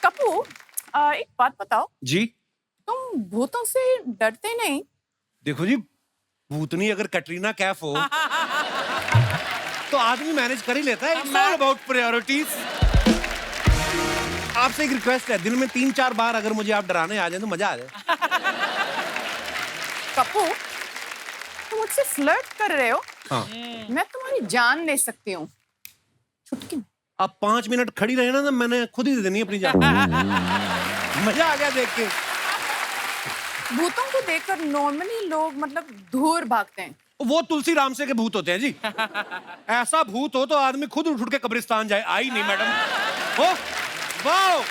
कपू, एक बात बताओ, जी। तुम भूतों से डरते नहीं? देखो जी, भूतनी अगर कटरीना कैफ हो तो आदमी मैनेज कर ही लेता है। It's all about priorities. आपसे एक रिक्वेस्ट है, दिन में 3-4 बार अगर मुझे आप डराने आ जाए तो मजा आ जाए। कपू, तुम मुझसे फ्लर्ट कर रहे हो? हाँ। मैं तुम्हारी जान ले सकती हूँ, चुटकी में। आप 5 मिनट खड़ी रहे ना, तो मैंने खुद ही दे देनी अपनी जान। मजा आ गया देख के। भूतों को देखकर नॉर्मली लोग मतलब दूर भागते हैं। वो तुलसी राम से के भूत होते हैं जी। ऐसा भूत हो तो आदमी खुद उठ के कब्रिस्तान जाए। आई नहीं मैडम। ओ वाओ,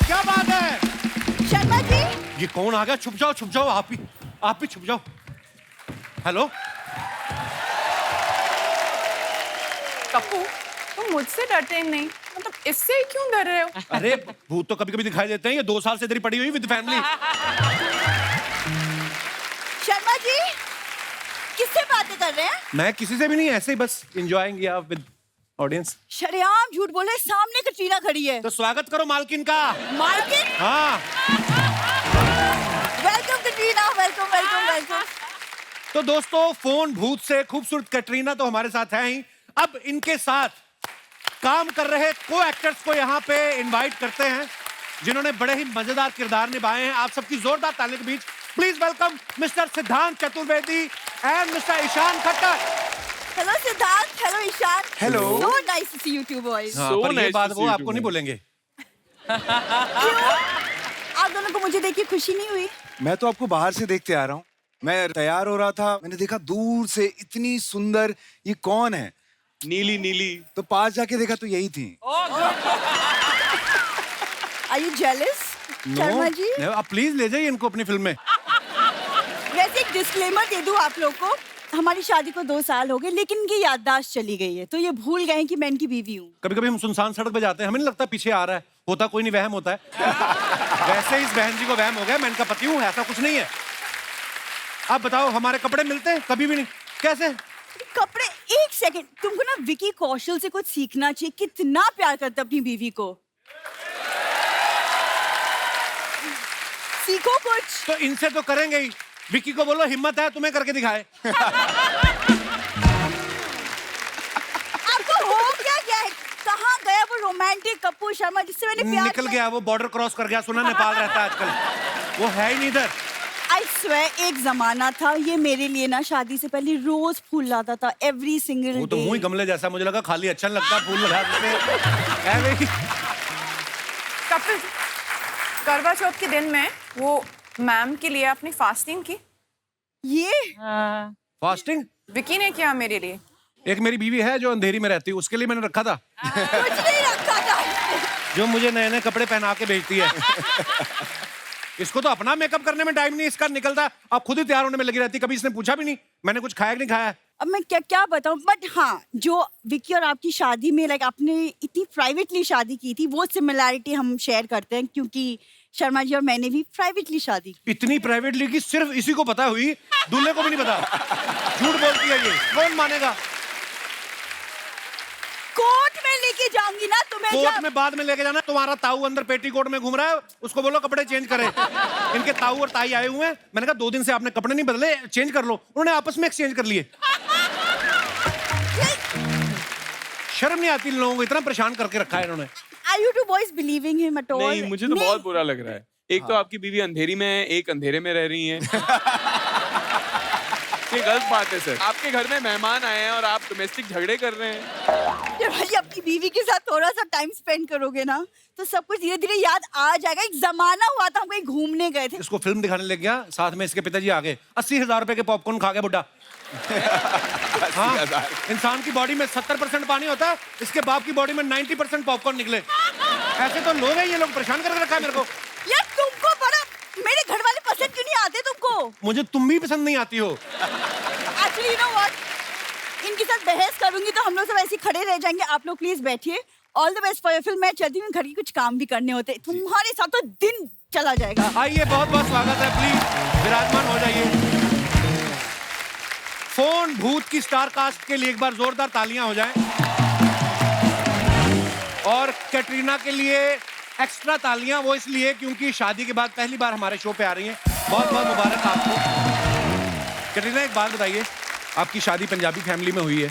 क्या बात है। शर्मा जी, ये कौन आ गया? छुप जाओ, आप भी छुप जाओ। हेलो। कपू, तुम मुझसे डरते नहीं, मतलब इससे ही क्यों डर रहे हो? अरे भूत तो कभी कभी दिखाई देते हैं। ये 2 साल से इधर ही पड़ी हुई विद फैमिली। शर्मा जी, किससे बातें कर रहे हैं? मैं किसी से भी नहीं, ऐसे ही बस एंजॉयिंग या विद ऑडियंस। शरेआम झूठ बोले, सामने कटरीना खड़ी है। तो स्वागत करो मालकिन का। मालकिन, हाँ। Welcome Katrina, welcome welcome welcome. तो दोस्तों, फोन भूत से खूबसूरत कटरीना तो हमारे साथ है ही। अब इनके साथ काम कर रहे को एक्टर्स को यहाँ पे इनवाइट करते हैं, जिन्होंने बड़े ही मजेदार किरदार निभाए हैं। आप सबकी जोरदार तालियों के बीच please welcome mister Siddhant Chaturvedi and mister Ishaan Khatter. Hello Siddhant, hello Ishaan. Hello. So nice to see you two boys. हाँ, So पर ये nice बात to वो see you आपको too, नहीं man. बोलेंगे। क्यों? आप दोनों को मुझे देख के खुशी नहीं हुई? मैं तो आपको बाहर से देखते आ रहा हूँ। मैं तैयार हो रहा था, मैंने देखा दूर से इतनी सुंदर, ये कौन है? नीली नीली। तो पास जाके देखा तो यही थी। Are you jealous? Sharma ji, No, आप प्लीज ले जाइए इनको अपनी फिल्म में। वैसे एक डिस्क्लेमर दे दूं आप लोग को, हमारी शादी को 2 साल हो गए, लेकिन इनकी याददाश्त चली गई है, तो ये भूल गए हैं कि मैं इनकी बीवी हूँ। कभी कभी हम सुनसान सड़क पे जाते हैं, हमें नहीं लगता पीछे आ रहा है। होता कोई नहीं, वहम होता है। वैसे इस बहन जी को वहम हो गया, मैं इनका पति हूँ, ऐसा कुछ नहीं है। आप बताओ, हमारे कपड़े मिलते हैं? कभी भी नहीं। कैसे? कपड़े, एक सेकंड, तुमको ना विकी कौशल से कुछ सीखना चाहिए। कितना प्यार करता अपनी बीवी को। सीखो कुछ। तो इनसे तो करेंगे ही। विक्की को बोलो हिम्मत है तुम्हें करके दिखाए। आपको हो क्या गया है? कहाँ गया वो रोमांटिक कपूर शर्मा जिससे मैंने प्यार निकल गया, वो बॉर्डर क्रॉस कर गया। सुना नेपाल रहता है आजकल, वो है ही नहीं इधर। आई स्वेयर, एक जमाना था ये मेरे लिए ना शादी से पहले रोज फूल लाता था, एवरी सिंगल वो तो मुंह ही गमले जैसा, मुझे लगा खाली अच्छा नहीं लगता फूल लगा देते। कपू, करवा चौथ के दिन में वो मैम के लिए अपनी फास्टिंग की। ये फास्टिंग विकी ने किया मेरे लिए। एक मेरी बीवी है जो अंधेरी में रहती है, उसके लिए मैंने रखा था, कुछ नहीं रखा था। जो मुझे नए नए कपड़े पहना के भेजती है। इसको तो अपना मेकअप करने में टाइम नहीं इसका निकलता। आप खुद ही तैयार होने में लगी रहती, कभी इसने पूछा भी नहीं मैंने कुछ खाया कि नहीं खाया। अब मैं क्या क्या बताऊं, बट हाँ, जो विकी और आपकी शादी में लाइक आपने इतनी प्राइवेटली शादी की थी, वो सिमिलैरिटी हम शेयर करते हैं, क्योंकि शर्मा जी और मैंने भी प्राइवेटली शादी की। इतनी प्राइवेटली कि सिर्फ इसी को पता हुई, दूल्हे को भी नहीं पता। झूठ बोलती है ये, कौन मानेगा? कोर्ट में लेके जाऊंगी ना तुम्हें। कोर्ट में बाद में लेके जाना। तुम्हारा ताऊ अंदर पेटीकोट में घूम रहा है, उसको बोलो कपड़े चेंज करे। इनके ताऊ और ताई आए हुए हैं, मैंने कहा 2 दिन से आपने कपड़े नहीं बदले, चेंज कर लो। उन्होंने आपस में एक्सचेंज कर लिए। शर्म नहीं आती इन लोगों को, इतना परेशान करके रखा है इन्होंने। Are you two boys believing him at all? नहीं, मुझे तो बहुत बुरा लग रहा है। एक तो आपकी बीवी अंधेरी में है, एक अंधेरे में रह रही है। ये गलत बात है सर। आपके घर में मेहमान आए हैं और आप डोमेस्टिक झगड़े कर रहे हैं। जब भाई अपनी बीवी के साथ थोड़ा सा टाइम स्पेंड करोगे ना, तो सब कुछ धीरे धीरे याद आ जाएगा। एक जमाना हुआ था हम कहीं घूमने गए थे, इसको फिल्म दिखाने लग गया, साथ में इसके पिताजी आ गए। 80,000 रुपए के पॉपकॉर्न खा गया बुड्ढा। हाँ, इंसान की बॉडी में 70% पानी होता है, इसके बाप की बॉडी में 90% पॉपकॉर्न निकले। ऐसे तो लोग हैं ये लोग, परेशान करके रखा है मेरे को। यार तुमको बड़ा, मेरे घर वाले पसंद क्यों नहीं आते तुमको? मुझे तुम भी पसंद नहीं आती हो। Actually, you know what? इनके साथ बहस करूंगी तो हम लोग सब ऐसे खड़े रह जाएंगे। आप लोग प्लीज बैठिए। All the best for your film. मैं चलती हूँ, घर के कुछ काम भी करने होते, तुम्हारे साथ तो दिन चला जाएगा। आइए, बहुत बहुत स्वागत है, प्लीज विराजमान हो जाइए। फोन भूत की स्टार कास्ट के लिए एक बार जोरदार तालियां हो जाएं। और कैटरीना के लिए एक्स्ट्रा तालियां वो इसलिए क्योंकि शादी के बाद पहली बार हमारे शो पे आ रही हैं। बहुत बहुत मुबारक आपको। कटरीना एक बात बताइए, आपकी शादी पंजाबी फैमिली में हुई है,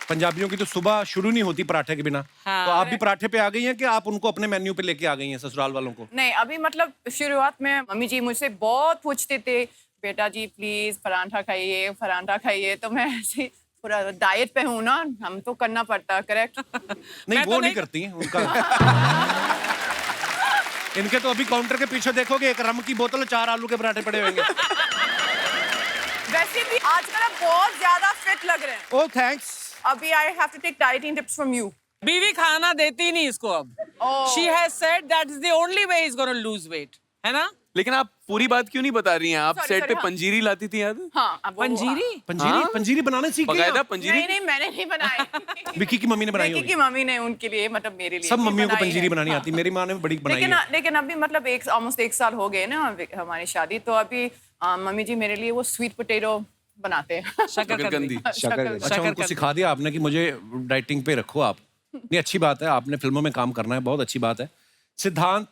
पंजाबियों की तो सुबह शुरू नहीं होती पराठे के बिना। हाँ। तो आप भी पराठे पे आ गई हैं कि आप उनको अपने मेन्यू पे लेके आ गई हैं ससुराल वालों को? नहीं, अभी मतलब शुरुआत में मम्मी जी मुझसे बहुत पूछते थे, बेटा जी प्लीज पराठा खाइए, पराठा खाइए। तो मैं ऐसे पूरा डाइट पे हूँ ना, हम तो करना पड़ता, करेक्ट? नहीं, मैं वो तो नहीं नहीं- करती उनका। इनके तो अभी काउंटर के पीछे देखोगे एक रम की बोतल, 4 आलू के पराठे पड़े होंगे। वैसे भी आजकल आप बहुत ज्यादा फिट लग रहे हैं। Oh thanks. अभी I have to take dieting tips from you. बीवी खाना देती नहीं इसको अब। Oh. She has said that is the only way he's going to lose weight. है ना? लेकिन आप पूरी बात क्यों नहीं बता रही हैं? आप Sorry, सेट sorry, पे हाँ। पंजीरी लाती थी, याद है? हाँ, अब वो- पंजीरी? पंजीरी हाँ? पंजीरी बनाने सीख गई बकायदा आप? पंजीरी? नहीं नहीं, मैंने नहीं बनाई। विक्की की मम्मी ने बनाई विक्की होगी। की मम्मी ने उनके लिए, मतलब मेरे लिए सब भी मम्मियों को बनाई पंजीरी है। बनानी हाँ। आती, मेरी माँ ने भी बड़ी बनाई लेकिन है। लेकिन अभी मतलब ऑलमोस्ट 1 साल हो गए ना हमारी शादी, तो अभी मम्मी जी मेरे लिए वो स्वीट पोटैटो बनाते हैं। शकरकंदी। अच्छा, शक्कर उनको कर सिखा दिया आपने कि मुझे डाइटिंग पे रखो आप। नहीं, अच्छी बात है, आपने फिल्मों में काम करना है, बहुत अच्छी बात है। सिद्धांत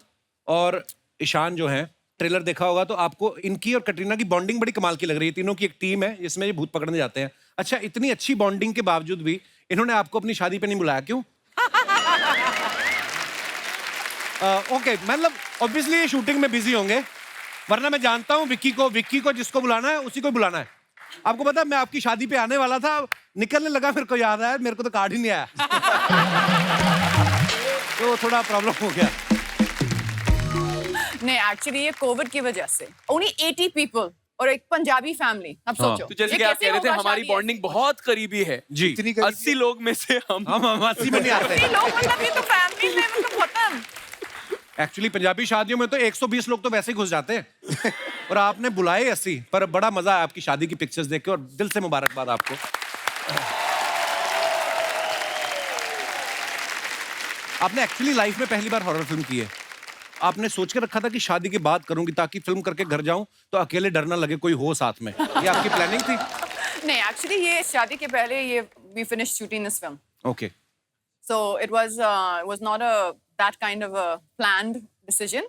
और ईशान जो हैं, ट्रेलर देखा होगा तो आपको इनकी और कटरीना की बॉन्डिंग बड़ी कमाल की लग रही है। तीनों की एक टीम है जिसमें ये भूत पकड़ने जाते हैं। अच्छा, इतनी अच्छी बॉन्डिंग के बावजूद भी इन्होंने आपको अपनी शादी पे नहीं बुलाया, क्यों? ओके, मतलब ऑब्वियसली ये शूटिंग में बिजी होंगे, वरना मैं जानता हूँ विक्की को जिसको बुलाना है उसी को बुलाना है। आपको पता है, मैं आपकी शादी पे आने वाला था, निकलने लगा मेरे को याद आया, मेरे को तो कार्ड ही नहीं आया। तो थोड़ा प्रॉब्लम हो गया। नहीं, एक्चुअली ये कोविड की वजह से ओनली 80 पीपल और एक पंजाबी फैमिली। अब हाँ। सोचो तो जैसे ये कि आप कैसे कह रहे थे, होगा हमारी शादी बॉन्डिंग ऐसे? बहुत करीबी है जी। इतनी करीबी 80 लोग में से हम हम 80 में नहीं आते। ये लोग मतलब ये तो फैमिली में मतलब खत्म। एक्चुअली पंजाबी शादियों में तो 120 लोग तो वैसे ही घुस जाते हैं और आपने बुलाए 80। पर बड़ा मजा आया आपकी शादी की पिक्चर्स देख के और दिल से मुबारकबाद आपको। आपने एक्चुअली लाइफ में पहली बार हॉरर फिल्म की है। आपने सोच के रखा था कि शादी के बाद करूंगी ताकि फिल्म करके घर जाऊं तो अकेले डर ना लगे, कोई हो साथ में। ये आपकी प्लानिंग थी? नहीं, एक्चुअली ये शादी के पहले ये we finished shooting this film, okay. so it was not a that kind of a planned decision,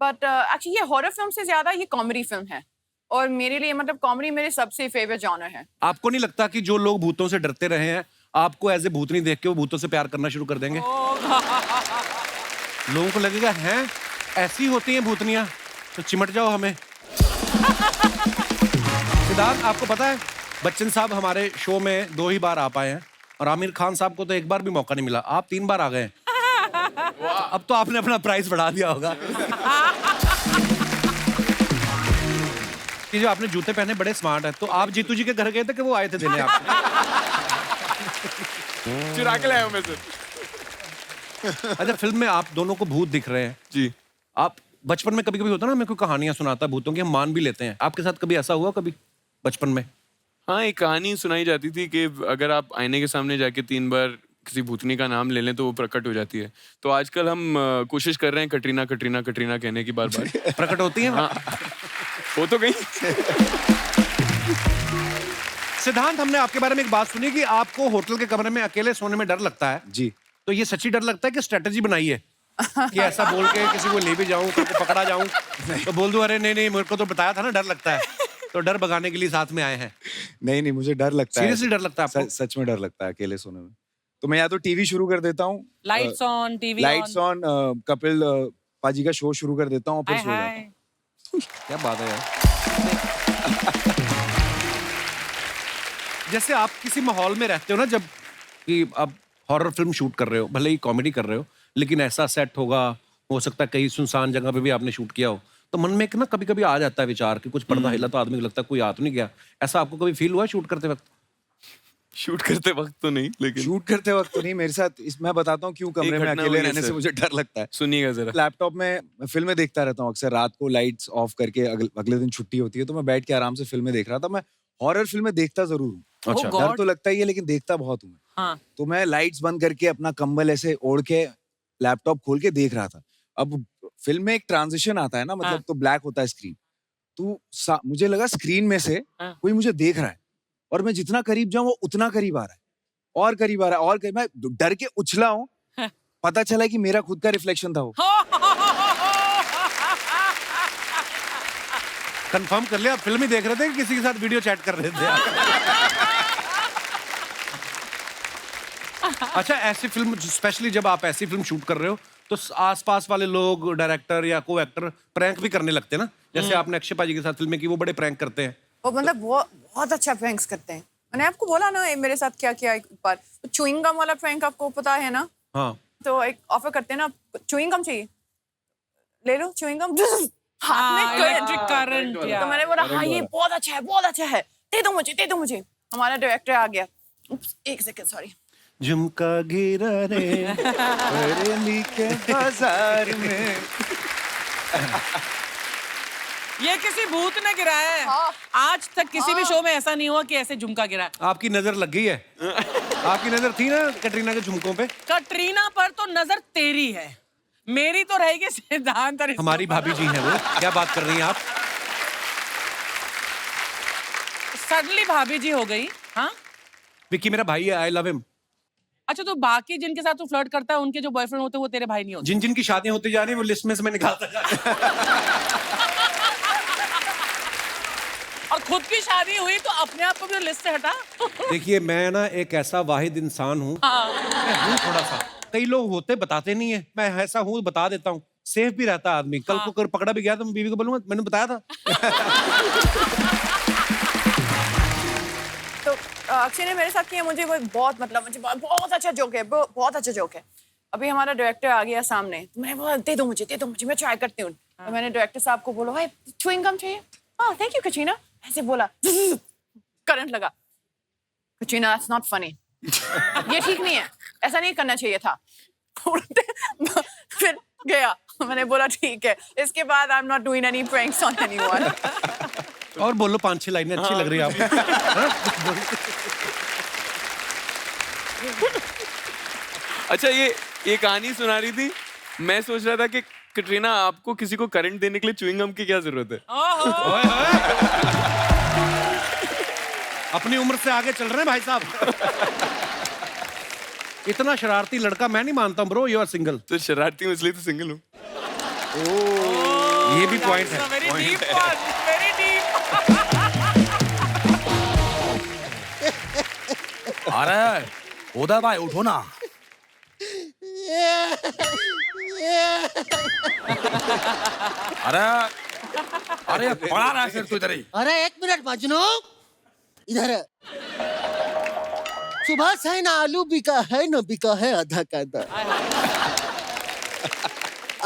but actually ये हॉरर फिल्म से ज्यादा ये कॉमेडी फिल्म है और मेरे लिए मतलब कॉमेडी मेरे सबसे फेवरेट जॉनर है। आपको नहीं लगता कि जो लोग भूतों से डरते रहे हैं, आपको एज ए भूतनी देख के वो भूतों से प्यार करना शुरू कर देंगे? लोगों को लगेगा हैं ऐसी होती हैं भूतनियां, तो चिमट जाओ हमें। सिद्धार्थ, आपको पता है बच्चन साहब हमारे शो में 2 ही बार आ पाए हैं और आमिर खान साहब को तो 1 बार भी मौका नहीं मिला। आप 3 बार आ गए हैं। अब तो आपने अपना प्राइस बढ़ा दिया होगा। कि जो आपने जूते पहने बड़े स्मार्ट है, तो आप जीतू जी के घर गए थे कि वो आए थे देने आपको? चुरा के लाया हूं मैं सर। अच्छा, फिल्म में आप दोनों को भूत दिख रहे हैं जी। आप बचपन में कभी कभी होता है ना, मैं कोई कहानियां सुनाता भूतों की, हम मान भी लेते हैं। आपके साथ कभी ऐसा हुआ कभी बचपन में? हाँ, एक कहानी सुनाई जाती थी कि अगर आप आईने के सामने जाके 3 बार किसी भूतनी का नाम ले लें तो वो प्रकट हो जाती है। तो आजकल हम कोशिश कर रहे हैं कटरीना कटरीना कटरीना कहने की बार बार। प्रकट होती है? हाँ, वो तो गई। सिद्धांत, हमने आपके बारे में एक बात सुनी कि आपको होटल के कमरे में अकेले सोने में डर लगता है। जी। तो ये सच्ची डर लगता है कि स्ट्रेटेजी बनाई है कि ऐसा बोल के किसी को ले भी जाऊं, किसी को पकड़ा जाऊं तो बोल दूं अरे नहीं नहीं मेरे को तो बताया था ना डर लगता है, तो डर भगाने के लिए साथ में आए हैं? नहीं, मुझे डर लगता है। सीरियसली डर लगता है आपको? सच में डर लगता है अकेले सोने में। तो मैं या तो टीवी शुरू कर देता हूँ, lights on, TV lights on, Kapil पाजी का शो शुरू कर देता हूँ और फिर सो जाता हूँ। क्या बात है यार। जैसे आप किसी माहौल में रहते हो ना, जब कि आप हॉरर फिल्म शूट कर रहे हो, भले ही कॉमेडी कर रहे हो, लेकिन ऐसा सेट होगा, हो सकता है कहीं सुनसान जगह पे भी आपने शूट किया हो, तो मन में एक ना कभी कभी आ जाता है विचार कि कुछ पर्दा हिला तो आदमी को लगता है कोई आ तो नहीं गया। ऐसा आपको कभी फील हुआ शूट करते वक्त? शूट करते वक्त तो नहीं, लेकिन शूट करते वक्त तो नहीं। मेरे साथ मैं बताता हूँ क्यों कमरे में घटना अकेले हुई है रहने से सर। मुझे डर लगता है। सुनिएगा जरा। लैपटॉप में फिल्में देखता रहता हूँ अक्सर रात को, लाइट्स ऑफ करके। अगले दिन छुट्टी होती है तो मैं बैठ के आराम से फिल्में देख रहा था। मैं हॉरर फिल्में देखता जरूर हूँ, अच्छा। God. डर तो लगता ही है लेकिन देखता बहुत हूँ मैं। हाँ। तो मैं लाइट्स बंद करके अपना कंबल ऐसे ओढ़ के लैपटॉप खोल के देख रहा था। अब फिल्म में एक ट्रांजिशन आता है ना, मतलब हाँ। तो ब्लैक होता है स्क्रीन, तो मुझे लगा स्क्रीन में से हाँ। कोई मुझे देख रहा है और मैं जितना करीब जाऊं वो उतना करीब आ रहा है और करीब आ रहा है और मैं डर के उछला हूँ। हाँ। पता चला कि मेरा खुद का रिफ्लेक्शन था वो। कंफर्म कर लिया, फिल्म ही देख रहे थे कि किसी के साथ वीडियो चैट कर रहे थे आप? अच्छा, ऐसी फिल्म स्पेशली जब आप ऐसी फिल्म शूट कर रहे हो तो आसपास वाले लोग, डायरेक्टर या को एक्टर प्रैंक भी करने लगते हैं ना, जैसे आपने अक्षय पाजी के साथ फिल्में की, वो बड़े प्रैंक करते हैं। वो मतलब बहुत अच्छा प्रैंक्स करते हैं। मैंने आपको बोला ना मेरे साथ क्या किया एक बार, च्युइंग गम वाला प्रैंक आपको पता है ना? हाँ, तो एक ऑफर करते हैं ना, च्युइंग गम चाहिए, ले लो च्युइंग गम, हाथ में इलेक्ट्रिक करंट तो मैंने बोला हाँ ये बहुत अच्छा है, दे दो मुझे। हमारा डायरेक्टर आ गया, एक सेकंड सॉरी, झुमका गिरा रे बरेली के बाजार में। ये किसी भूत ने गिराया है। हाँ। आज तक किसी भी शो में ऐसा नहीं हुआ कि ऐसे झुमका गिरा है। आपकी नजर लग गई है। आपकी नजर थी ना कटरीना के झुमकों पे। कटरीना पर तो नजर तेरी है, मेरी तो रहेगी सिद्धांत और इसके हमारी ऊपर। भाभी जी हैं वो, क्या बात कर रही हैं आप? सडनली भाभी जी हो गई। हाँ, विक्की मेरा भाई है, आई लव हिम। अच्छा, तो बाकी जिनके साथ तू फ्लर्ट करता है उनके जो बॉयफ्रेंड होते हैं वो तेरे भाई नहीं होते? जिन जिन की शादियां होती जा रही है वो लिस्ट में से मैं निकालता जा रहा हूं। और खुद की शादी हुई तो अपने आप को भी लिस्ट से हटा। देखिए मैं ना एक ऐसा वाहिद इंसान हूँ, मैं हूँ थोड़ा सा, कई लोग होते बताते नहीं है, मैं ऐसा हूँ बता देता हूँ, सेफ भी रहता आदमी। कल को अगर पकड़ा भी गया तो मैं बीवी को बोलूंगा मैंने बताया था। तो अक्षय ने मेरे साथ किया, मुझे वो बहुत मतलब मुझे बहुत अच्छा जोक है, बहुत अच्छा जोक है। अभी हमारा डायरेक्टर आ गया सामने, तो मैंने बोला दे दो मुझे, मैं ट्राई करती हूँ। तो मैंने डायरेक्टर साहब को बोला भाई च्युइंग गम चाहिए? हाँ थैंक यू कटरीना, ऐसे बोला, करंट लगा। कटरीना दैट्स नॉट फनी, ये ठीक नहीं है, ऐसा नहीं करना चाहिए था। फिर गया, मैंने बोला ठीक है, इसके बाद I am not doing any pranks on anyone. और बोलो 5-6 लाइनें अच्छी लग रही है आपको। अच्छा, ये कहानी सुना रही थी, मैं सोच रहा था कि कटरीना आपको किसी को करंट देने के लिए च्युइंग गम की क्या जरूरत है? ओए होए। अपनी उम्र से आगे चल रहे हैं भाई साहब। इतना शरारती लड़का मैं नहीं मानता ब्रो, यू आर सिंगल। तो शरारती हूँ इसलिए तो सिंगल हूँ। ये भी पॉइंट है। Very deep one, very deep. अरे उदय भाई उठो ना। अरे अरे पड़ा रहा फिर तू इधर ही। अरे एक मिनट मजनू, इधर है। सुबह से ना आलू बिका है ना बिका है आधा कांदा।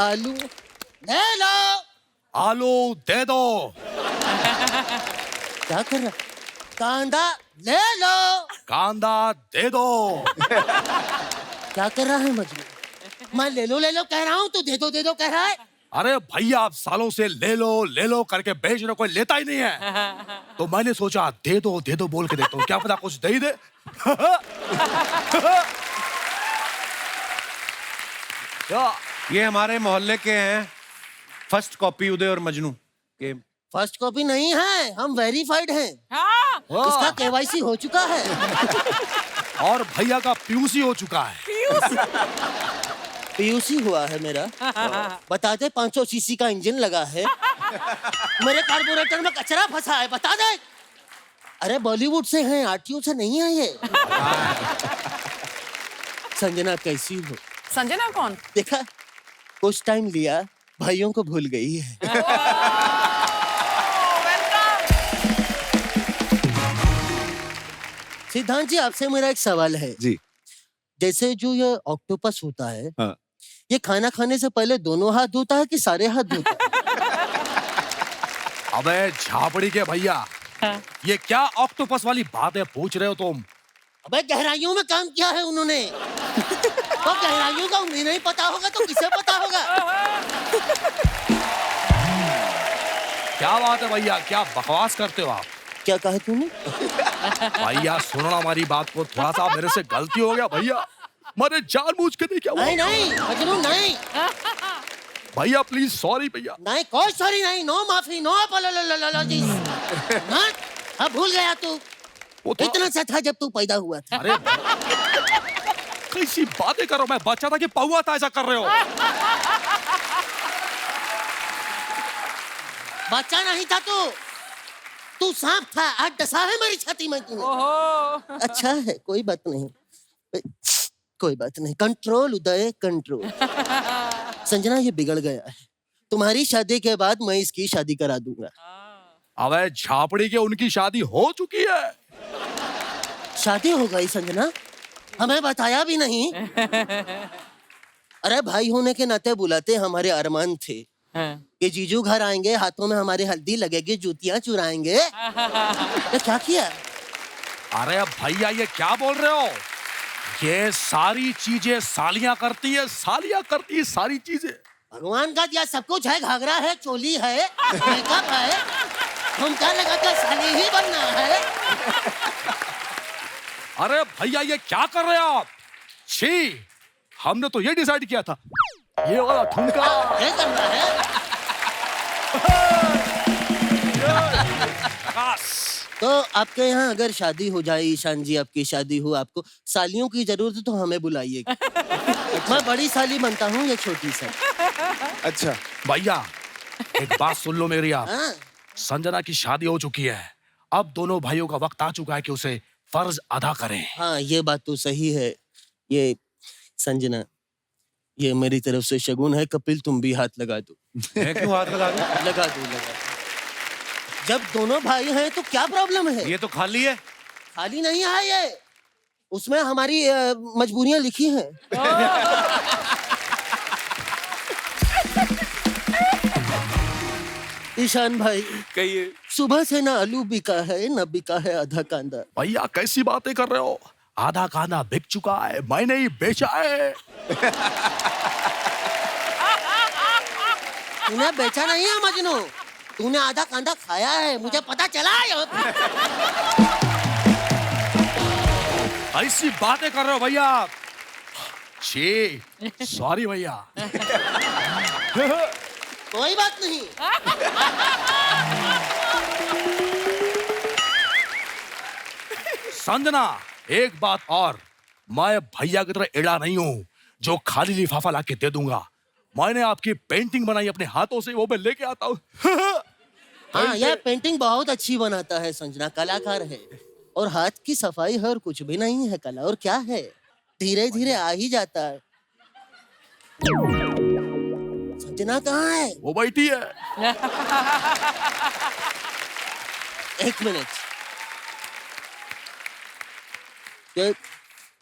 आलू ले लो। आलू दे दो। क्या कर रहा? कांदा ले लो। कांदा दे दो। क्या कर रहा है मजनू? मैं ले लो कह रहा हूँ, तू दे दो कह रहा है। अरे भैया आप सालों से ले लो करके बेच रहे, कोई लेता ही नहीं है। तो मैंने सोचा दे दो बोल के देखता हूँ, क्या पता कुछ दे ही दे। ये हमारे मोहल्ले के हैं, फर्स्ट कॉपी उदय और मजनू के। फर्स्ट कॉपी नहीं है, हम वेरीफाइड हैं। हाँ, इसका केवाईसी हो चुका है। और भैया का पीयूसी हो चुका है। पीयूसी हुआ है मेरा। बता दे 500 सीसी का इंजन लगा है। मेरे कार्बोरेटर में कचरा फंसा है, बता दे। अरे बॉलीवुड से हैं, आरटीओ से नहीं है ये। संजना कैसी हो? संजना कौन? देखा, कुछ टाइम लिया, भाइयों को भूल गई है। सिद्धांत जी, आपसे मेरा एक सवाल है जी। जैसे जो ये ऑक्टोपस होता है, हाँ। ये खाना खाने से पहले दोनों हाथ धोता है कि सारे हाथ धोता है? अबे झापड़ी के भैया, ये क्या ऑक्टोपस वाली बातें पूछ रहे हो तुम? अबे गहराइयों में काम किया है उन्होंने। तो गहराइयों का उन्हें नहीं पता होगा तो किसे पता होगा? क्या बात है भैया, क्या बकवास करते हो आप? क्या कहा तूने? भैया सुनो ना हमारी बात को, थोड़ा सा मेरे से गलती हो गया भैया, मैंने जानबूझ के नहीं किया। नहीं मजनू नहीं। भैया प्लीज सॉरी भैया। नहीं कोई सॉरी नहीं, नो माफी, नो अपॉलॉजीज। हाँ, अब भूल गया तू। वो थोड़ा- इतना सा था जब तू पैदा हुआ था। अरे कैसी बातें करो, मैं बच्चा था कि पौआ था, ऐसा कर रहे हो? बच्चा नहीं था तू सांप था, आज डसा है मेरी छाती में तूने। ओहो अच्छा है, कोई बात नहीं, कोई बात नहीं। कंट्रोल उदय, कंट्रोल। संजना, ये बिगड़ गया है। तुम्हारी शादी के बाद मैं इसकी शादी करा दूंगा। अबे झापड़ी के उनकी शादी हो चुकी है। शादी हो गई संजना? हमें बताया भी नहीं। अरे भाई होने के नाते बुलाते हमारे अरमान थे कि जीजू घर आएंगे, हाथों में हमारे हल्दी लगेगी, जूतियां चुराएंगे। ये क्या किया? अरे भैया ये क्या बोल रहे हो? ये सारी चीजें सालियां करती है, सालियां करती है सारी चीजें। भगवान का दिया सब कुछ है, घाघरा है, चोली है, मेकअप है, हम क्या लगा कर साली ही बनना है। अरे भैया ये क्या कर रहे हो आप? छी, हमने तो ये डिसाइड किया था, ये वाला ठुमका ये करना है। तो आपके यहाँ अगर शादी हो जाए, ईशान जी आपकी शादी हो, आपको सालियों की जरूरत है तो हमें बुलाइएगा। मैं बड़ी साली बनता हूँ, ये छोटी सा। अच्छा भैया एक बात सुन लो मेरी आप। हाँ, संजना की शादी हो चुकी है, अब दोनों भाइयों का वक्त आ चुका है कि उसे फर्ज अदा करें। हाँ, ये बात तो सही है। ये संजना, ये मेरी तरफ से शगुन है। कपिल तुम भी हाथ लगा दो। मैं क्यों हाथ लगा दूं? लगा दो, लगा दो। जब दोनों भाई हैं तो क्या प्रॉब्लम है? ये तो खाली है। खाली नहीं है ये, उसमें हमारी मजबूरियां लिखी हैं। ईशान भाई, कहिए। सुबह से ना आलू बिका है, ना बिका है आधा कांदा। भैया कैसी बातें कर रहे हो? आधा कांदा बिक चुका है, मैंने ही बेचा है। तूने बेचा नहीं है मजनू, तूने आधा कांदा खाया है, मुझे पता चला है। ऐसी बातें कर रहे हो भैया आप? छी, सॉरी भैया। कोई बात नहीं। संजना, एक बात और, मैं भैया की तरह एड़ा नहीं हूँ जो खाली लिफाफा लाके दे दूंगा। मैंने आपकी पेंटिंग बनाई अपने हाथों से, वो मैं लेके आता हूँ। हाँ, यह पेंटिंग बहुत अच्छी बनाता है संजना, कलाकार है। और हाथ की सफाई है और कुछ भी नहीं है कला, और क्या है, धीरे धीरे आ ही जाता है। संजना कहाँ है? वो बैठी है। एक मिनट, ये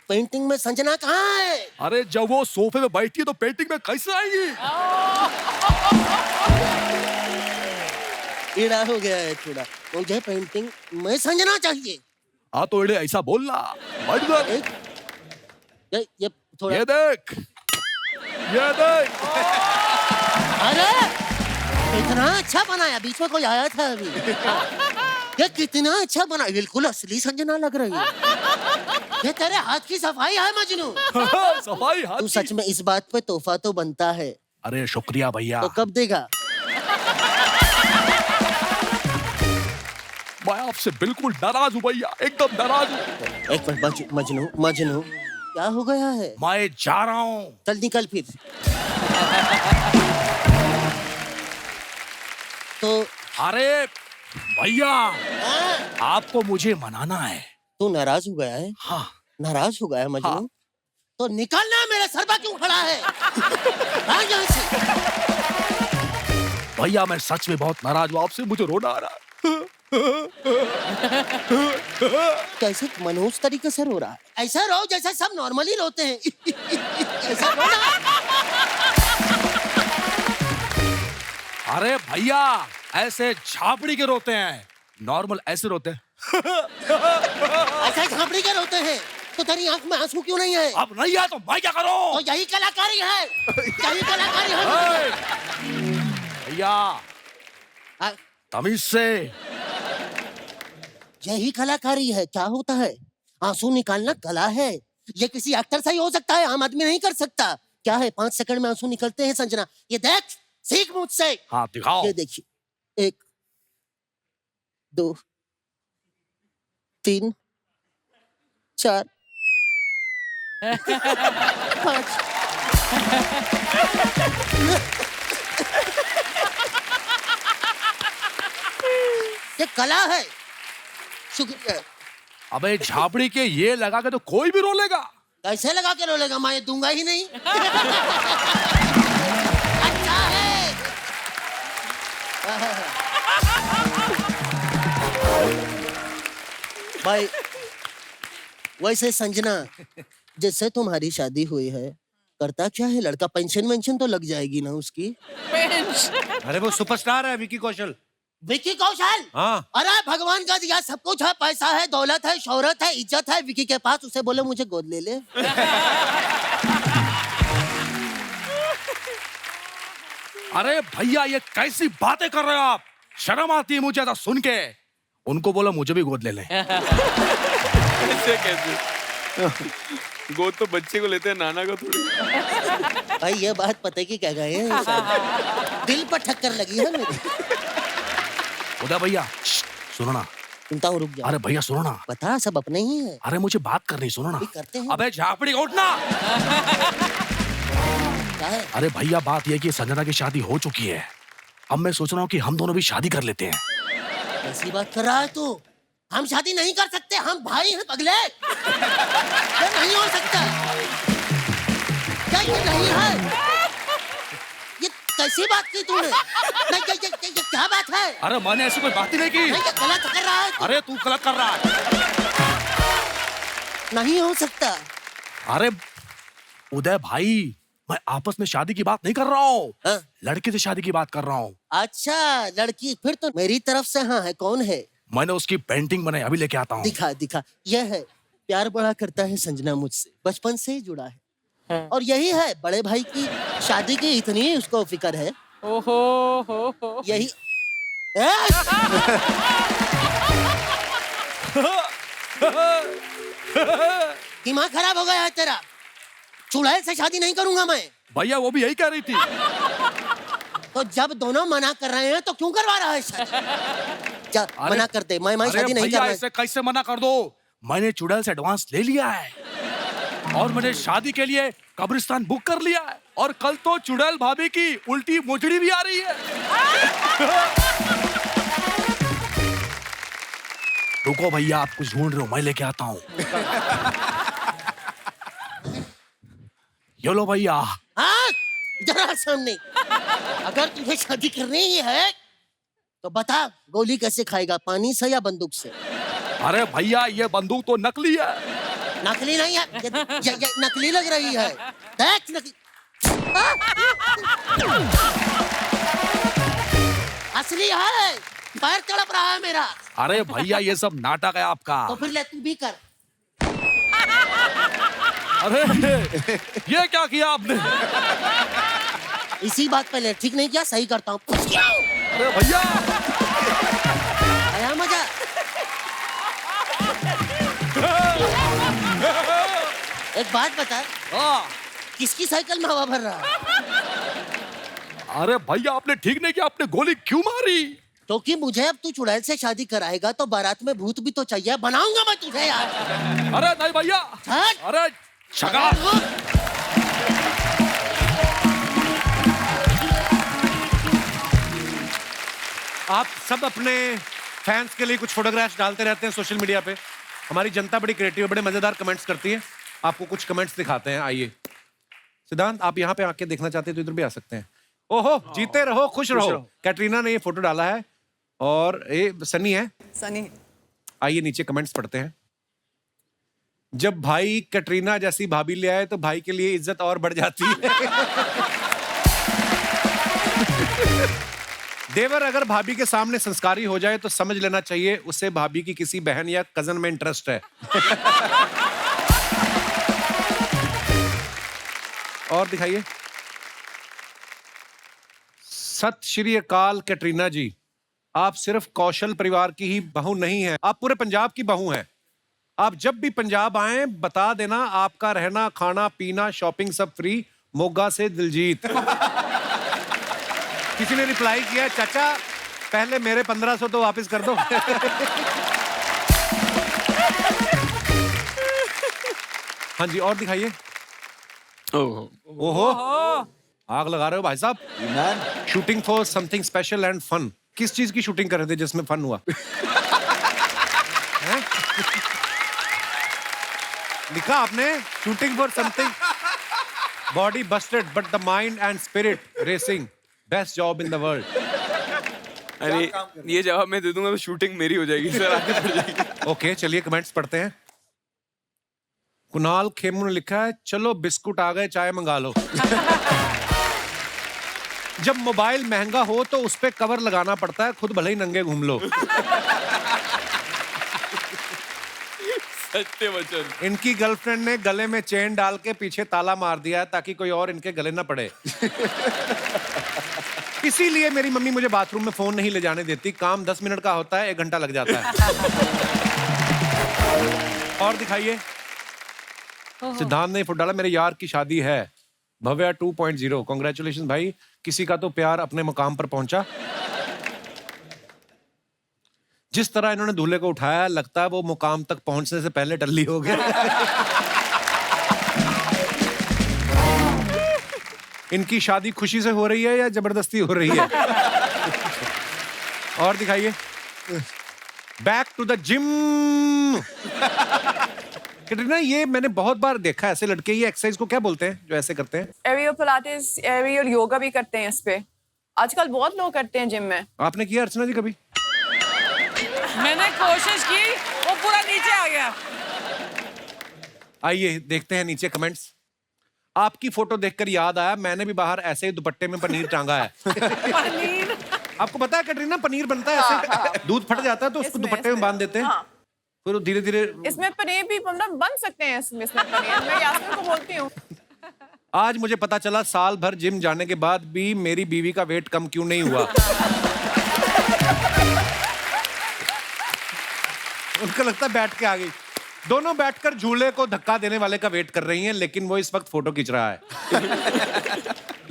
पेंटिंग में संजना कहाँ है? अरे जब वो सोफे में बैठी है तो पेंटिंग में कैसे आएगी? ईड़ा हो गया है थोड़ा, मुझे पेंटिंग में संजना चाहिए। हाँ तो एड़े ऐसा बोलना। बैठ जा। एक ये थोड़ा, ये देख, ये देख। अरे कितना अच्छा बनाया, बीच में कोई आया था अभी। ये कितना अच्छा बना, बिल्कुल असली संजना लग रही है। ये तेरे हाथ की सफाई है मजनू। सफाई हाथ तू की। सच में इस बात पे तोहफा तो बनता है। अरे शुक्रिया भैया। तो कब देगा? मैं आपसे बिल्कुल नाराज हूँ भैया, एकदम नाराज हूँ। एक मिनट मजनू, मजनू क्या हो गया है? मैं जा रहा हूँ। चल निकल फिर। तो अरे भैया, हाँ, आपको मुझे मनाना है। तू नाराज हो गया है? हाँ। नाराज हो गया है मजनू? हाँ। तो निकलना, मेरे सर पर क्यों खड़ा है? भाग यहाँ से। भैया मैं सच में बहुत नाराज हूँ आपसे, मुझे रोना आ रहा है। कैसे मनहूस तरीके से रो रहा है? ऐसा रो जैसा सब नॉर्मली रोते हैं। ऐसा रो ना। अरे भैया ऐसे झापड़ी के रोते हैं, नॉर्मल ऐसे रोते हैं। ऐसा झापड़ी के रोते हैं, तो तेरी आंख में आंसू क्यों नहीं है? अब नहीं है तो मैं क्या करूं? तो यही कलाकारी है, यही कलाकारी है। ए! भैया हाँ, तमीज से। यही कलाकारी है। क्या होता है? आंसू निकालना कला है। ये किसी एक्टर से ही हो सकता है, आम आदमी नहीं कर सकता। क्या है, 5 सेकंड में आंसू निकलते हैं संजना। ये देख, सीख मुझसे। हाँ दिखाओ। ये देखिए, 1 2 3 4 5। कला है। शुक्रिया। अबे झापड़ी के ये लगा के तो कोई भी रो लेगा। कैसे लगा के रोलेगा, मैं ये दूंगा ही नहीं। अच्छा है। भाई वैसे संजना, जैसे तुम्हारी शादी हुई है, करता क्या है लड़का? पेंशन वेंशन तो लग जाएगी ना उसकी? अरे वो सुपरस्टार है विकी कौशल। विकी कौशल? हाँ। अरे भगवान का दिया सब कुछ है, पैसा है, दौलत है, शोहरत है, इज्जत है विकी के पास। उसे बोले मुझे गोद ले ले। अरे भैया ये कैसी बातें कर रहे हो आप? शर्म आती है मुझे ऐसा सुन के। उनको बोलो मुझे भी गोद ले ले। ऐसे कैसे? गोद तो बच्चे को लेते हैं, नाना को थोड़ी। भाई ये बात पता की क्या गए हैं, दिल पर ठक्कर लगी है मेरी। उदय भैया सुनो ना। सुनता हूँ, रुक जा। अरे भैया सुनो ना। बता, सब अपने ही है। अरे मुझे बात करनी, सुनो ना। भी करते हैं। अबे झापड़ी उठना। क्या है? अरे भैया बात ये कि संजना की शादी हो चुकी है। अब मैं सोच रहा हूँ कि हम दोनों भी शादी कर लेते हैं। ऐसी बात कर रहा है तू? हम शादी नहीं कर सकते, हम भाई हैं पगले। ये नहीं हो सकता। क्या ये नहीं है? ये कैसी बात की तूने? नहीं, ये क्या बात है? अरे मैंने ऐसी कोई बात ही नहीं की। नहीं, ये गलत कर रहा है तू। अरे तू गलत कर रहा है। नहीं हो सकता। अरे उदय भाई, मैं आपस में शादी की बात नहीं कर रहा हूँ। हाँ? लड़के से शादी की बात कर रहा हूँ। अच्छा लड़की, फिर तो मेरी तरफ से हाँ है। कौन है? मैंने उसकी पेंटिंग बनाई, अभी लेके आता हूँ। दिखा दिखा। यह है, प्यार बड़ा करता है संजना मुझसे, बचपन से ही जुड़ा है। और यही है, बड़े भाई की शादी की इतनी उसको फिक्र है। ओहो हो। यही दिमाग खराब हो गया है तेरा। चुड़ैल से शादी नहीं करूंगा मैं। भैया वो भी यही कह रही थी। तो जब दोनों मना कर रहे हैं तो क्यों करवा रहा है शादी? जा अरे- मना कर दे, मैं अरे शादी नहीं भैया करना। इसे कैसे मना कर दो? मैंने चुड़ैल से एडवांस ले लिया है और मैंने शादी के लिए कब्रिस्तान बुक कर लिया है। और कल तो चुड़ैल भाभी की उल्टी मोचड़ी भी आ रही है। रुको भैया, आप कुछ ढूंढ रहे हो, मैं लेके आता हूँ। ये लो भैया। हाँ, जरा सामने। अगर तुझे शादी करनी ही है तो बता, गोली कैसे खाएगा, पानी से या बंदूक से? अरे भैया ये बंदूक तो नकली है। नकली नहीं है, ये नकली लग रही है। देख नकली। असली है, पैर तड़प रहा है मेरा। अरे भैया ये सब नाटक है आपका। तो फिर ले तू भी कर। अरे ये क्या किया आपने? इसी बात पे ले, ठीक नहीं किया, सही करता हूँ। अरे भैया आया मजा? एक बात बता, हाँ। किसकी साइकिल में हवा भर रहा है? अरे भैया आपने ठीक नहीं किया, आपने गोली क्यों मारी? क्योंकि मुझे अब तू चुड़ैल से शादी कराएगा तो बारात में भूत भी तो चाहिए, बनाऊंगा मैं तुझे यार। अरे नहीं भैया। हट। अरे शगा। आप सब अपने फैंस के लिए कुछ फोटोग्राफ्स डालते रहते हैं सोशल मीडिया पे। हमारी जनता बड़ी क्रिएटिव है, बड़े मजेदार कमेंट्स करती है। आपको कुछ कमेंट्स दिखाते हैं, आइए। सिद्धांत, आप यहाँ पे आके देखना चाहते हैं तो इधर भी आ सकते हैं। ओहो, जीते रहो, खुश रहो। कैटरीना ने ये फोटो डाला है और ये सनी है। सनी। आइए नीचे कमेंट्स पढ़ते हैं। जब भाई कैटरीना जैसी भाभी ले आए तो भाई के लिए इज्जत और बढ़ जाती है। देवर अगर भाभी के सामने संस्कारी हो जाए तो समझ लेना चाहिए उसे भाभी की किसी बहन या कजन में इंटरेस्ट है। और दिखाइए। सत श्री अकाल कैटरीना जी, आप सिर्फ कौशल परिवार की ही बहू नहीं है, आप पूरे पंजाब की बहू हैं। आप जब भी पंजाब आए बता देना, आपका रहना खाना पीना शॉपिंग सब फ्री। मोगा से दिलजीत। किसी ने रिप्लाई किया, चाचा पहले मेरे 1500 तो वापस कर दो। हाँ जी, और दिखाइए। ओहो, आग लगा रहे हो भाई साहब। Shooting for something special and fun. किस चीज की शूटिंग कर रहे थे जिसमें फन हुआ? हैं? लिखा आपने shooting for something, body Busted but the mind and spirit racing, best job in the world. अरे ये जवाब मैं दे दूंगा तो शूटिंग मेरी हो जाएगी सर, आगे बढ़ जाएगी। ओके चलिए कमेंट्स पढ़ते हैं। कुणाल खेमू ने लिखा है चलो बिस्कुट आ गए चाय मंगा लो। जब मोबाइल महंगा हो तो उस पे कवर लगाना पड़ता है, खुद भले ही नंगे घूम लो। सत्य वचन। इनकी गर्लफ्रेंड ने गले में चेन डाल के पीछे ताला मार दिया है ताकि कोई और इनके गले ना पड़े। इसीलिए मेरी मम्मी मुझे बाथरूम में फोन नहीं ले जाने देती, काम 10 मिनट का होता है 1 घंटा लग जाता है। और दिखाइए। सिद्धांत ने फुट डाला मेरे यार की शादी है, भव्या 2.0, कांग्रेचुलेशन भाई, किसी का तो प्यार अपने मुकाम पर पहुंचा। जिस तरह इन्होंने दूल्हे को उठाया लगता है वो मुकाम तक पहुंचने से पहले टल्ली हो गया। इनकी शादी खुशी से हो रही है या जबरदस्ती हो रही है? और दिखाइए। Back to the gym. Katrina ये मैंने बहुत बार देखा है ऐसे लड़के, ये एक्सरसाइज को क्या बोलते हैं जो ऐसे करते हैं? एरियल पिलाटेस, एरियल योगा भी करते हैं इस पे, आजकल बहुत लोग करते हैं जिम में। आपने किया अर्चना जी कभी? मैंने कोशिश की, वो पूरा नीचे आ गया। आइए देखते हैं नीचे कमेंट्स। आपकी फोटो देखकर याद आया मैंने भी बाहर ऐसे ही दुपट्टे में पनीर टांगा है। पनीर। आपको पता है कैटरीना पनीर बनता है ऐसे, दूध फट जाता है तो उसको दुपट्टे में बांध देते हैं, फिर धीरे धीरे इसमें पनीर भी मतलब बन सकते हैं। इसमें पनीर मैं यास्मीन को बोलती हूँ। आज मुझे पता चला साल भर जिम जाने के बाद भी मेरी बीवी का वेट कम क्यों नहीं हुआ। उनको लगता है बैठ के आ गई। दोनों बैठकर झूले को धक्का देने वाले का वेट कर रही हैं, लेकिन वो इस वक्त फोटो खींच रहा है।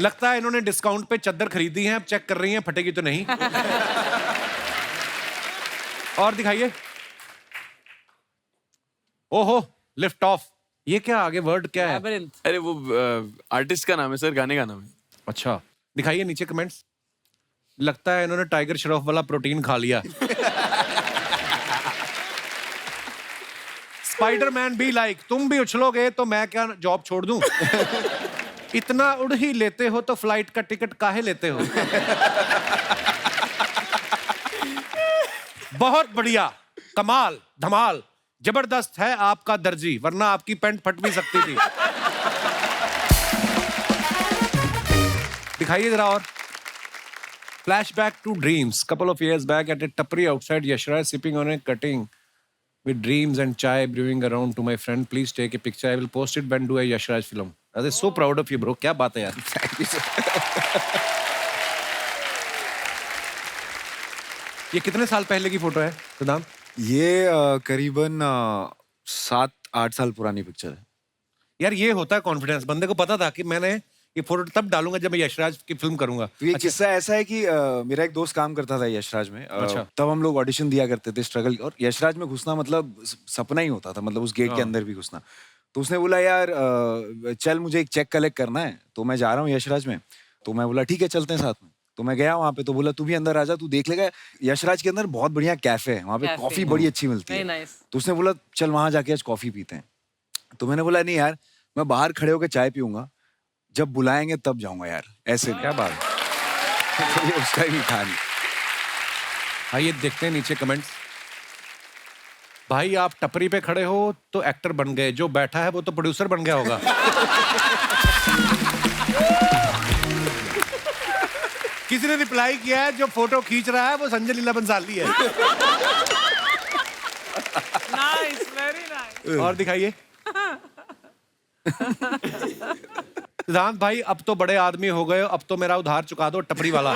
लगता है इन्होंने डिस्काउंट पे चादर खरीदी है, अब चेक कर रही हैं फटेगी तो नहीं। और दिखाइए। ओहो लिफ्ट ऑफ, ये क्या आगे वर्ड क्या है? अरे वो आर्टिस्ट का नाम है सर, गाने का नाम है। अच्छा दिखाइए नीचे कमेंट्स। लगता है इन्होंने टाइगर श्रॉफ वाला प्रोटीन खा लिया। स्पाइडरमैन भी लाइक तुम भी उछलोगे तो मैं क्या जॉब छोड़ दूं? इतना उड़ ही लेते हो तो फ्लाइट का टिकट काहे लेते हो? बहुत बढ़िया, कमाल, धमाल, जबरदस्त है आपका दर्जी, वरना आपकी पैंट फट भी सकती थी। दिखाइए जरा और। Flashback to dreams. Couple of years back at a tapri outside Yashraj, sipping on a cutting with dreams and chai brewing around to my friend. Please take a picture. I will post it when do a Yashraj film. I was so proud of you, bro. क्या बात है यार? Thank you, sir. ये कितने साल पहले की photo है सिद्धांत? ये करीबन 7-8 साल पुरानी पिक्चर है। यार ये होता है कॉन्फिडेंस, बंदे को पता था कि मैंने ये फोटो तब डालूंगा जब मैं यशराज की फिल्म करूंगा। तो ये किस्सा ऐसा है कि मेरा एक दोस्त काम करता था यशराज में। अच्छा। तब हम लोग ऑडिशन दिया करते थे, स्ट्रगल, और यशराज में घुसना मतलब सपना ही होता था, मतलब उस गेट के अंदर भी घुसना। तो उसने बोला यार चल मुझे एक चेक कलेक्ट करना है, तो मैं जा रहा हूँ यशराज में। तो मैं बोला ठीक है चलते हैं साथ में। तो मैं गया वहाँ पे, तो बोला तू भी अंदर आ जा, तू देख लेगा यशराज के अंदर बहुत बढ़िया कैफे है, वहाँ पे कॉफी बड़ी अच्छी मिलती है। तो उसने बोला चल वहाँ जाके आज कॉफी पीते हैं। तो मैंने बोला नहीं यार मैं बाहर खड़े होकर चाय पीऊंगा, जब बुलाएंगे तब जाऊंगा यार, ऐसे क्या बात है। तो उसका ही था नहीं। आइए देखते हैं नीचे कमेंट्स। भाई आप टपरी पे खड़े हो तो एक्टर बन गए, जो बैठा है वो तो प्रोड्यूसर बन गया होगा। किसी ने रिप्लाई किया है जो फोटो खींच रहा है वो संजय लीला बंसाली है। Nice, very nice. और दिखाइए। सिद्धांत भाई अब तो बड़े आदमी हो गए, अब तो मेरा उधार चुका दो टपरी वाला।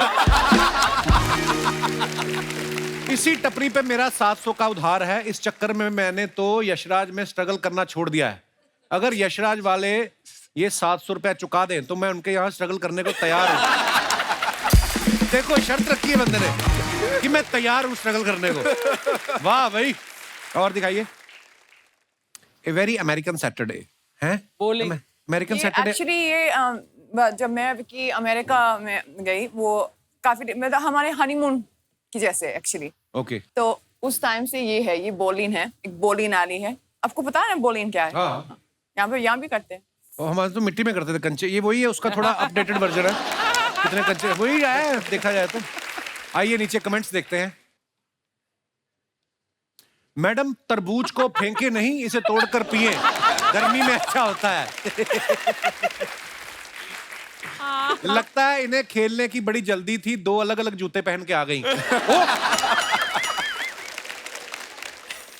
इसी टपरी पे मेरा 700 का उधार है, इस चक्कर में मैंने तो यशराज में स्ट्रगल करना छोड़ दिया है। अगर यशराज वाले ये 700 रुपया चुका दें तो मैं उनके यहाँ स्ट्रगल करने को तैयार हूँ। देखो शर्त रखी है बंदे ने कि मैं तैयार हूँ स्ट्रगल करने को। वाह भाई। और दिखाइए। ए वेरी अमेरिकन सैटरडे है, अमेरिकन सैटरडे। एक्चुअली ये जब मैं विकी अमेरिका में गई, वो काफी मतलब हमारे हनीमून की जैसे एक्चुअली। ओके। तो उस टाइम से ये बोलिन है, एक बोलिन आली है। आपको पता है ना बोलिन क्या है? हाँ। यहाँ भी करते हैं। और हमारे तो मिट्टी में करते थे कंचे, ये वही है, उसका थोड़ा अपडेटेड वर्जन है। कितने कंचे वही है देखा जाए तो। आइए नीचे कमेंट्स देखते हैं। मैडम तरबूज को फेंके नहीं, इसे तोड़कर पिए, गर्मी में अच्छा होता है। लगता है इन्हें खेलने की बड़ी जल्दी थी, 2 अलग अलग जूते पहन के आ गई।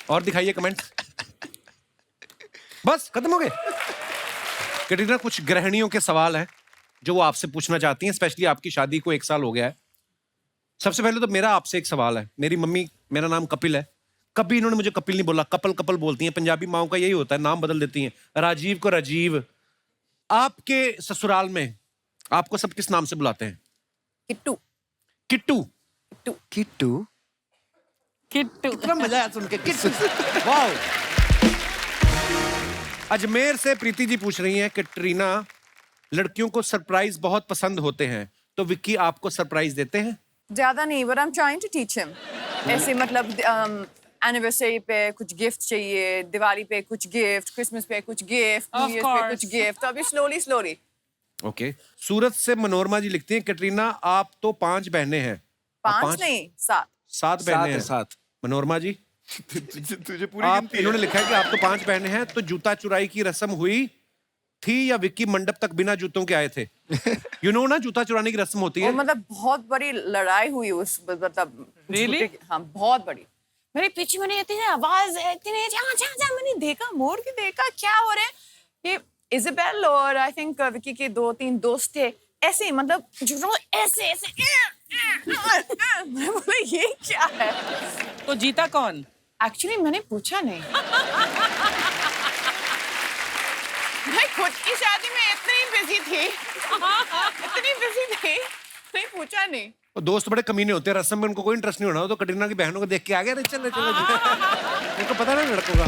और दिखाइए कमेंट। बस खत्म हो गए। कैटरीना, कुछ गृहिणियों के सवाल हैं जो वो आपसे पूछना चाहती हैं, स्पेशली आपकी शादी को 1 साल हो गया है। सबसे पहले तो मेरा आपसे एक सवाल है। मेरी मम्मी, मेरा नाम कपिल है, कभी इन्होंने मुझे कपिल नहीं बोला, कपल कपल बोलती हैं। पंजाबी माओं का यही होता है, नाम बदल देती हैं, राजीव को राजीव। आपके ससुराल में आपको सब किस नाम से बुलाते हैं? किट्टू। किट्टू। किट्टू। किट्टू। कितना मजा आया सुन के, किट्टू। वाओ। अजमेर से प्रीति जी पूछ रही हैं, कैटरीना, लड़कियों को सरप्राइज बहुत पसंद होते हैं, तो विक्की आपको सरप्राइज देते हैं? ज्यादा नहीं, but I am trying to teach him. ऐसे मतलब एनिवर्सरी पे कुछ गिफ्ट चाहिए, दिवाली पे कुछ गिफ्ट, क्रिसमस पे कुछ गिफ्ट, न्यू ईयर पे कुछ गिफ्ट, तो अभी स्लोली। ओके। सूरत से मनोरमा जी लिखती हैं, कैटरीना आप तो 5 बहनें हैं। 5 नहीं 7। 7 बहनें हैं। 7। मनोरमा जी, तुझे पूरी आप, इन्होंने लिखा है कि आप तो 5 बहनें हैं, तो जूता चुराई की रस्म हुई थी या विक्की मंडप तक बिना जूतों के आए थे? यू नो ना, जूता चुराने की रस्म होती है। और मतलब बहुत बड़ी लड़ाई हुई उस, मतलब Really? हाँ बहुत बड़ी। मेरे पीछे मैंने इतनी आवाज, इतनी जा मैंने देखा, मोड़ के देखा क्या हो रहा है। ये इजाबेल और आई थिंक विक्की के 2-3 दोस्त थे, ऐसे मतलब ऐसे मैं बोला ये क्या है। तो जीता कौन? एक्चुअली मैंने पूछा नहीं। मैं खुद की शादी में इतनी बिजी थी, नहीं पूछा नहीं। और दोस्त बड़े कमीने होते हैं, रस्म में उनको कोई इंटरेस्ट नहीं होना, तो कैटरीना की बहनों को देख के आ गया, चलो उनको पता ना लड़कों का।